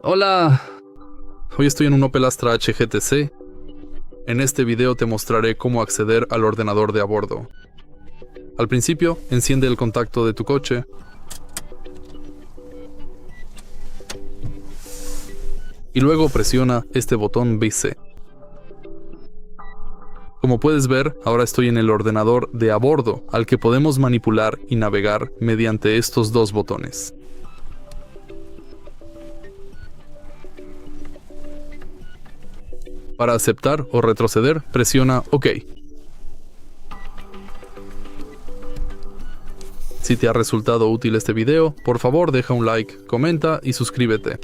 Hola, hoy estoy en un Opel Astra H GTC. En este video te mostraré cómo acceder al ordenador de Abordo. Al principio, enciende el contacto de tu coche. Y luego presiona este botón BC. Como puedes ver, ahora estoy en el ordenador de Abordo, al que podemos manipular y navegar mediante estos dos botones. Para aceptar o retroceder, presiona OK. Si te ha resultado útil este video, por favor deja un like, comenta y suscríbete.